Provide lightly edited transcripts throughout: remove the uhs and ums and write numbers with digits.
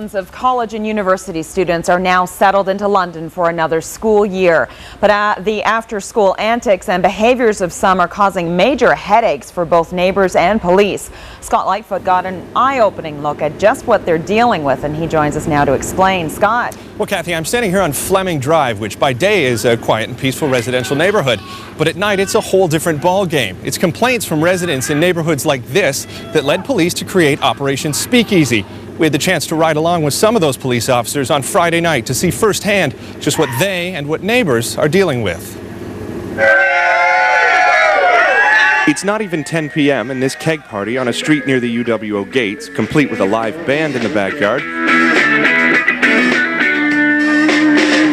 Thousands of college and university students are now settled into London for another school year. But the after-school antics and behaviors of some are causing major headaches for both neighbors and police. Scott Lightfoot got an eye-opening look at just what they're dealing with, and he joins us now to explain. Scott. Well, Kathy, I'm standing here on Fleming Drive, which by day is a quiet and peaceful residential neighborhood. But at night, it's a whole different ballgame. It's complaints from residents in neighborhoods like this that led police to create Operation Speakeasy. We had the chance to ride along with some of those police officers on Friday night to see firsthand just what they and what neighbors are dealing with. It's not even 10 p.m. and this keg party on a street near the UWO gates, complete with a live band in the backyard,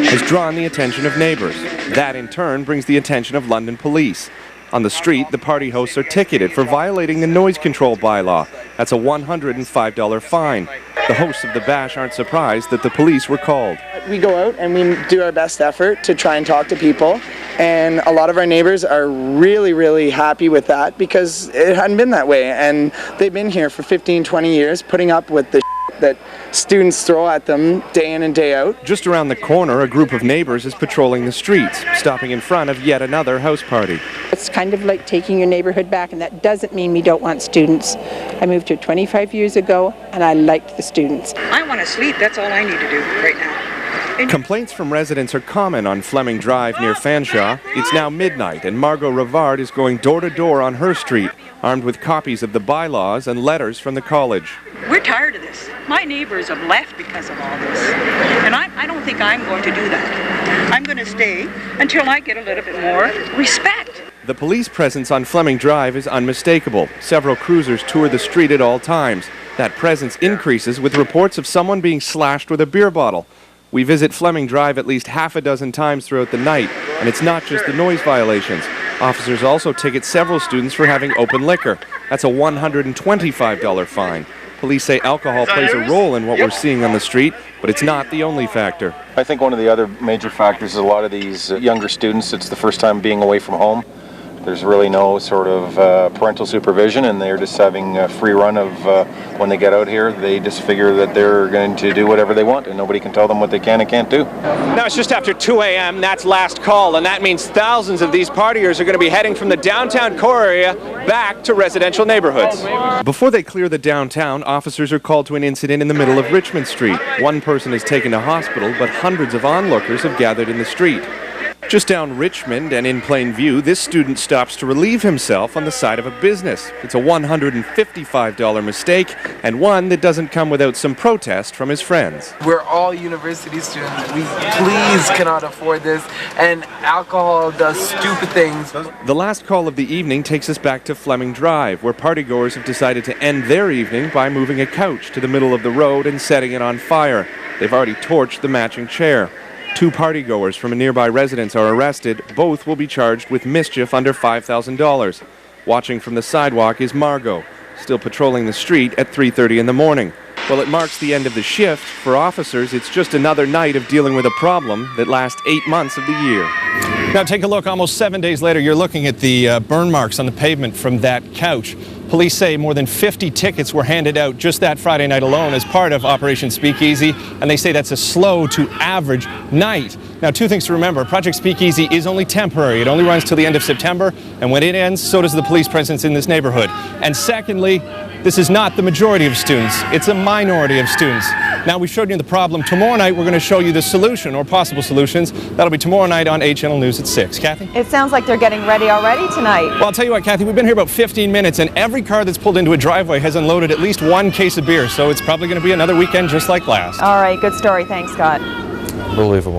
has drawn the attention of neighbors. That in turn brings the attention of London police. On the street, the party hosts are ticketed for violating the noise control bylaw. That's a $105 fine. The hosts of the bash aren't surprised that the police were called. We go out and we do our best effort to try and talk to people, and a lot of our neighbors are really happy with that because it hadn't been that way, and they've been here for 15-20 years putting up with the that students throw at them day in and day out. Just around the corner, a group of neighbors is patrolling the streets, stopping in front of yet another house party. It's kind of like taking your neighborhood back, and that doesn't mean we don't want students. I moved here 25 years ago, and I liked the students. I want to sleep. That's all I need to do right now. Complaints from residents are common on Fleming Drive near Fanshawe. It's now midnight, and Margot Rivard is going door to door on her street, armed with copies of the bylaws and letters from the college. We're tired of this. My neighbors have left because of all this, and I don't think I'm going to do that. I'm going to stay until I get a little bit more respect. The police presence on Fleming Drive is unmistakable. Several cruisers tour the street at all times. That presence increases with reports of someone being slashed with a beer bottle. We visit Fleming Drive at least half a dozen times throughout the night, and it's not just the noise violations. Officers also ticket several students for having open liquor. That's a $125 fine. Police say alcohol plays a role in what we're seeing on the street, but it's not the only factor. I think one of the other major factors is a lot of these younger students, it's the first time being away from home. There's really no sort of parental supervision, and they're just having a free run of when they get out here. They just figure that they're going to do whatever they want, and nobody can tell them what they can and can't do. Now it's just after 2 a.m. That's last call, and that means thousands of these partiers are going to be heading from the downtown core area back to residential neighborhoods. Before they clear the downtown, officers are called to an incident in the middle of Richmond Street. One person is taken to hospital, but hundreds of onlookers have gathered in the street. Just down Richmond and in plain view, this student stops to relieve himself on the side of a business. It's a $155 mistake, and one that doesn't come without some protest from his friends. We're all university students. We please cannot afford this, and alcohol does stupid things. The last call of the evening takes us back to Fleming Drive, where partygoers have decided to end their evening by moving a couch to the middle of the road and setting it on fire. They've already torched the matching chair. 2 partygoers from a nearby residence are arrested. Both will be charged with mischief under $5,000. Watching from the sidewalk is Margot, still patrolling the street at 3:30 in the morning. Well, it marks the end of the shift. For officers, it's just another night of dealing with a problem that lasts 8 months of the year. Now take a look. Almost 7 days later, you're looking at the burn marks on the pavement from that couch. Police say more than 50 tickets were handed out just that Friday night alone as part of Operation Speakeasy, and they say that's a slow to average night. Now, 2 things to remember. Project Speakeasy is only temporary. It only runs till the end of September, and when it ends, so does the police presence in this neighborhood. And secondly, this is not the majority of students. It's a minority of students. Now, we showed you the problem. Tomorrow night, we're going to show you the solution or possible solutions. That'll be tomorrow night on A-Channel News at 6. Kathy? It sounds like they're getting ready already tonight. Well, I'll tell you what, Kathy, we've been here about 15 minutes, and every car that's pulled into a driveway has unloaded at least 1 case of beer, so it's probably going to be another weekend just like last. All right, good story. Thanks, Scott. Unbelievable.